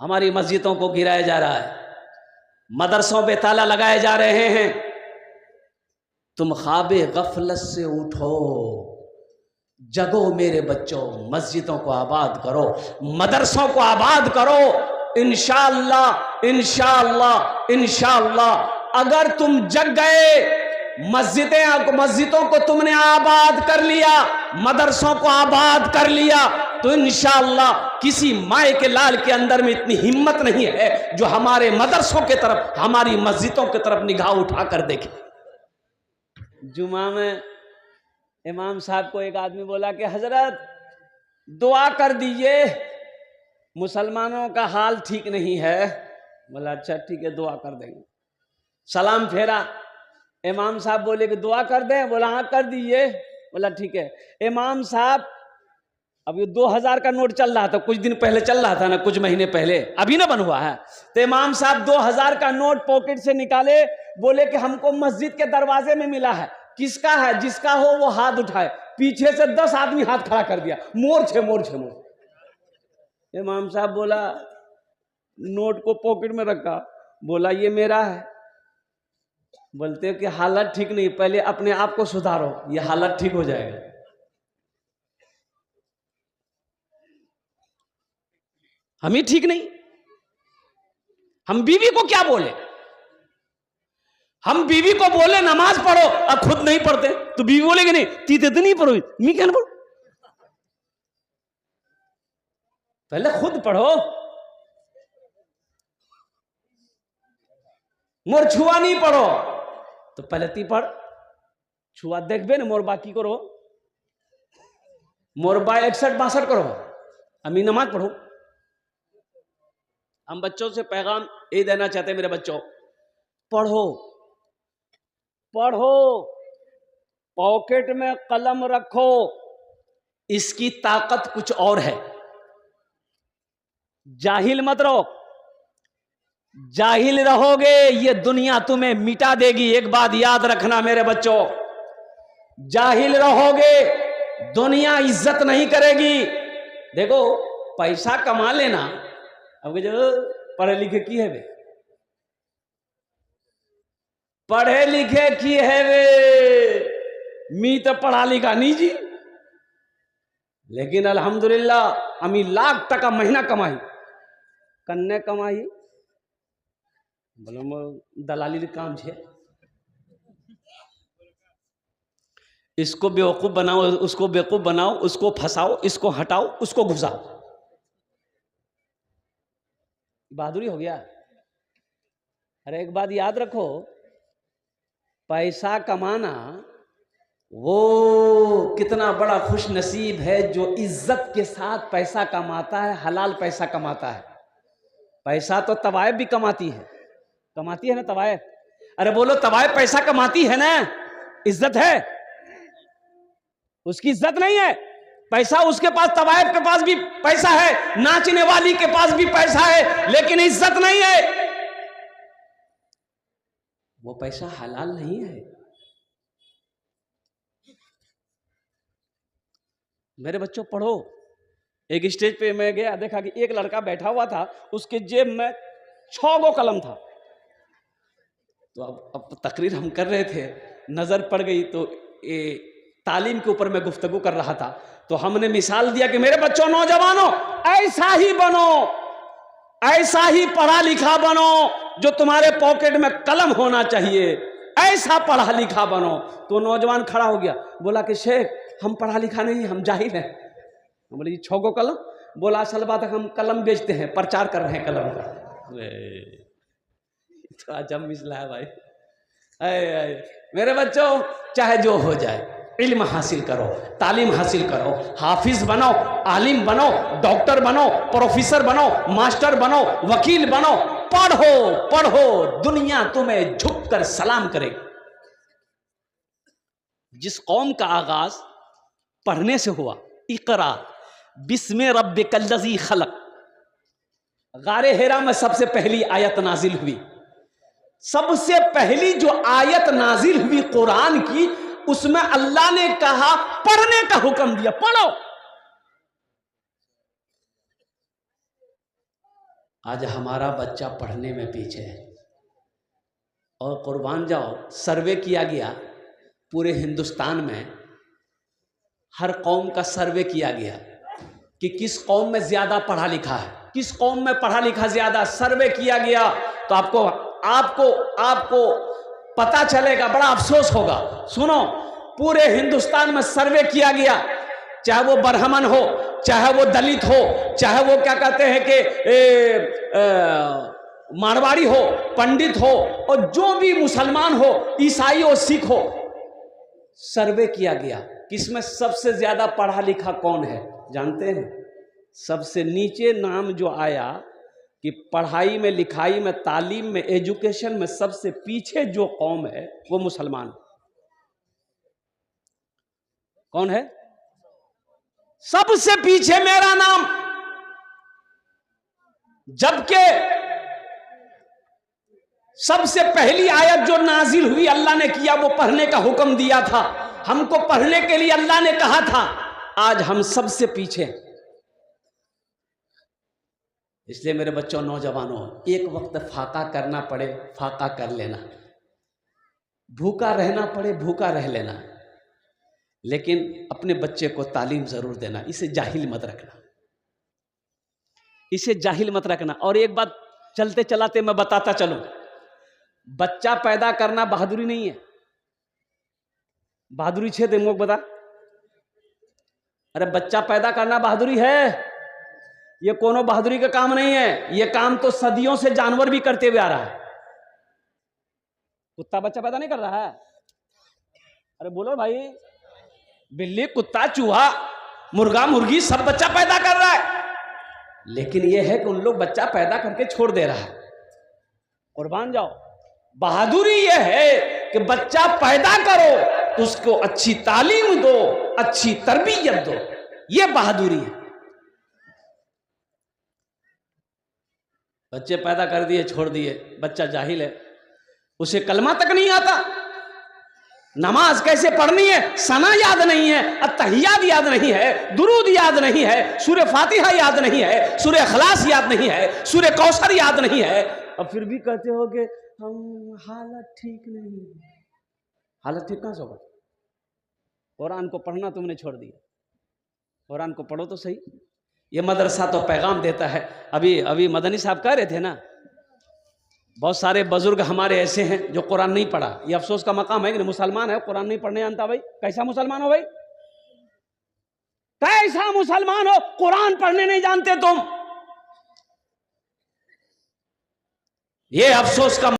हमारी मस्जिदों को गिराया जा रहा है, मदरसों पे ताला लगाए जा रहे हैं। तुम ख्वाबे गफलत से उठो, जगो मेरे बच्चों, मस्जिदों को आबाद करो, मदरसों को आबाद करो। इंशाअल्लाह इंशाअल्लाह इंशाअल्लाह अगर तुम जग गए, मस्जिदों को तुमने आबाद कर लिया, मदरसों को आबाद कर लिया, तो इंशाअल्लाह किसी माए के लाल के अंदर में इतनी हिम्मत नहीं है जो हमारे मदरसों के तरफ, हमारी मस्जिदों की तरफ निगाह उठाकर देखे। जुमा में इमाम साहब को एक आदमी बोला कि हजरत दुआ कर दीजिए, मुसलमानों का हाल ठीक नहीं है। बोला अच्छा ठीक है, दुआ कर देंगे। सलाम फेरा, इमाम साहब बोले कि दुआ कर दें। बोला हाँ कर दीजिए। बोला ठीक है। इमाम साहब, अब ये 2000 का नोट चल रहा था, कुछ दिन पहले चल रहा था ना, कुछ महीने पहले, अभी ना बन हुआ है। तो इमाम साहब 2000 का नोट पॉकेट से निकाले, बोले कि हमको मस्जिद के दरवाजे में मिला है। किसका है? जिसका हो वो हाथ उठाए। पीछे से 10 आदमी हाथ खड़ा कर दिया, मोर छे मोर छे मोर। इमाम साहब बोला, नोट को पॉकेट में रखा, बोला ये मेरा है। बोलते कि हालत ठीक नहीं, पहले अपने आप को सुधारो, ये हालत ठीक हो जाएगा। हम ही ठीक नहीं, हम बीवी को क्या बोले? हम बीवी को बोले नमाज पढ़ो, अब खुद नहीं पढ़ते तो बीवी बोलेगी नहीं तीते तो नहीं पढ़ो, मैं क्या पढ़ो? पहले खुद पढ़ो। मोर छुआ नहीं पढ़ो तो पहले ती पढ़, छुआ देखबे ना, मोर बाकी करो, मोर बा 61-62 करो, अमी नमाज पढ़ो। हम बच्चों से पैगाम ये देना चाहते हैं, मेरे बच्चों पढ़ो पढ़ो, पॉकेट में कलम रखो, इसकी ताकत कुछ और है। जाहिल मत रहो, जाहिल रहोगे ये दुनिया तुम्हें मिटा देगी। एक बात याद रखना मेरे बच्चों, जाहिल रहोगे दुनिया इज्जत नहीं करेगी। देखो पैसा कमा लेना, अब जो पढ़े लिखे की है वे, पढ़े लिखे की है वे, मी तो पढ़ा लिखा नहीं जी, लेकिन अल्हम्दुलिल्लाह अमी लाख टका महीना कमाई, कन्ने कमाई, बोलो दलाली काम छे। इसको बेवकूफ बनाओ, उसको बेवकूफ बनाओ, उसको फंसाओ, इसको हटाओ, उसको घुसाओ, बहादुरी हो गया। अरे एक बात याद रखो, पैसा कमाना वो कितना बड़ा खुश नसीब है जो इज्जत के साथ पैसा कमाता है, हलाल पैसा कमाता है। पैसा तो तवायफ भी कमाती है ना तवायफ। अरे बोलो तवायफ पैसा कमाती है ना, इज्जत है, उसकी इज्जत नहीं है। पैसा उसके पास, तवायफ के पास भी पैसा है, नाचने वाली के पास भी पैसा है, लेकिन इज्जत नहीं है। वो पैसा हलाल नहीं है। मेरे बच्चों पढ़ो। एक स्टेज पे मैं गया, देखा कि एक लड़का बैठा हुआ था, उसके जेब में 6 गो कलम था। तो अब तकरीर हम कर रहे थे, नजर पड़ गई, तो ये तालीम के ऊपर मैं गुफ्तगू कर रहा था, तो हमने मिसाल दिया कि मेरे बच्चों, नौजवानों, ऐसा ही बनो, ऐसा ही पढ़ा लिखा बनो, जो तुम्हारे पॉकेट में कलम होना चाहिए, ऐसा पढ़ा लिखा बनो। तो नौजवान खड़ा हो गया, बोला कि शेख हम पढ़ा लिखा नहीं, हम जाहिल हैं। बोले जी 6 गो कलम? बोला असल बात है हम कलम बेचते हैं, प्रचार कर रहे हैं कलम का। तो अजब मिसला है भाई। मेरे बच्चों, चाहे जो हो जाए, इल्म हासिल करो, तालीम हासिल करो, हाफिज बनो, आलिम बनो, डॉक्टर बनो, प्रोफेसर बनो, मास्टर बनो, वकील बनो, पढ़ो पढ़ो, दुनिया तुम्हें झुककर सलाम करेगी। जिस कौम का आगाज पढ़ने से हुआ, इकरा बिस्मे रब्बिकल्लज़ी खलक, गारे हिरा में सबसे पहली आयत नाजिल हुई। सबसे पहली जो आयत नाजिल हुई कुरान की, उसमें अल्लाह ने कहा, पढ़ने का हुक्म दिया, पढ़ो। आज हमारा बच्चा पढ़ने में पीछे है। और कुर्बान जाओ, सर्वे किया गया पूरे हिंदुस्तान में, हर कौम का सर्वे किया गया कि किस कौम में ज़्यादा पढ़ा लिखा है, किस कौम में पढ़ा लिखा ज़्यादा, सर्वे किया गया। तो आपको आपको आपको पता चलेगा, बड़ा अफसोस होगा। सुनो, पूरे हिंदुस्तान में सर्वे किया गया, चाहे वो ब्राह्मण हो, चाहे वो दलित हो, चाहे वो क्या कहते हैं कि मारवाड़ी हो, पंडित हो, और जो भी मुसलमान हो, ईसाई हो, सिख हो, सर्वे किया गया कि इसमें सबसे ज्यादा पढ़ा लिखा कौन है। जानते हैं, सबसे नीचे नाम जो आया कि पढ़ाई में, लिखाई में, तालीम में, एजुकेशन में सबसे पीछे जो कौम है वो मुसलमान। कौन है सबसे पीछे? मेरा नाम। जबकि सबसे पहली आयत जो नाजिल हुई अल्लाह ने किया, वो पढ़ने का हुक्म दिया था, हमको पढ़ने के लिए अल्लाह ने कहा था। आज हम सबसे पीछे। इसलिए मेरे बच्चों, नौजवानों, एक वक्त फाका करना पड़े फाका कर लेना, भूखा रहना पड़े भूखा रह लेना, लेकिन अपने बच्चे को तालीम जरूर देना। इसे जाहिल मत रखना, इसे जाहिल मत रखना। और एक बात चलते चलाते मैं बताता चलूं, बच्चा पैदा करना बहादुरी नहीं है। बहादुरी छे दे मुख बता। अरे बच्चा पैदा करना बहादुरी है, ये कोनो बहादुरी का काम नहीं है। ये काम तो सदियों से जानवर भी करते हुए आ रहा है। कुत्ता बच्चा पैदा नहीं कर रहा है? अरे बोलो भाई, बिल्ली, कुत्ता, चूहा, मुर्गा, मुर्गी सब बच्चा पैदा कर रहा है। लेकिन यह है कि उन लोग बच्चा पैदा करके छोड़ दे रहा है। कुर्बान जाओ, बहादुरी यह है कि बच्चा पैदा करो तो उसको अच्छी तालीम दो, अच्छी तरबियत दो, यह बहादुरी है। बच्चे पैदा कर दिए, छोड़ दिए, बच्चा जाहिल है, उसे कलमा तक नहीं आता, नमाज कैसे पढ़नी है सना याद नहीं है, अत्तहियात याद नहीं है, दुरूद याद नहीं है, सूरह फातिहा याद नहीं है, सूरह इखलास याद नहीं है, सूरह कौसर याद नहीं है, और फिर भी कहते हो कि हम हालत ठीक नहीं। हालत ठीक कहां से होगा? कुरान को पढ़ना तुमने छोड़ दिया। कुरान को पढ़ो तो सही। ये मदरसा तो पैगाम देता है। अभी मदनी साहब कह रहे थे ना, बहुत सारे बुजुर्ग हमारे ऐसे हैं जो कुरान नहीं पढ़ा। ये अफसोस का मकाम है कि मुसलमान है, कुरान नहीं पढ़ने जानता। भाई कैसा मुसलमान हो? भाई कैसा मुसलमान हो, कुरान पढ़ने नहीं जानते तुम? ये अफसोस का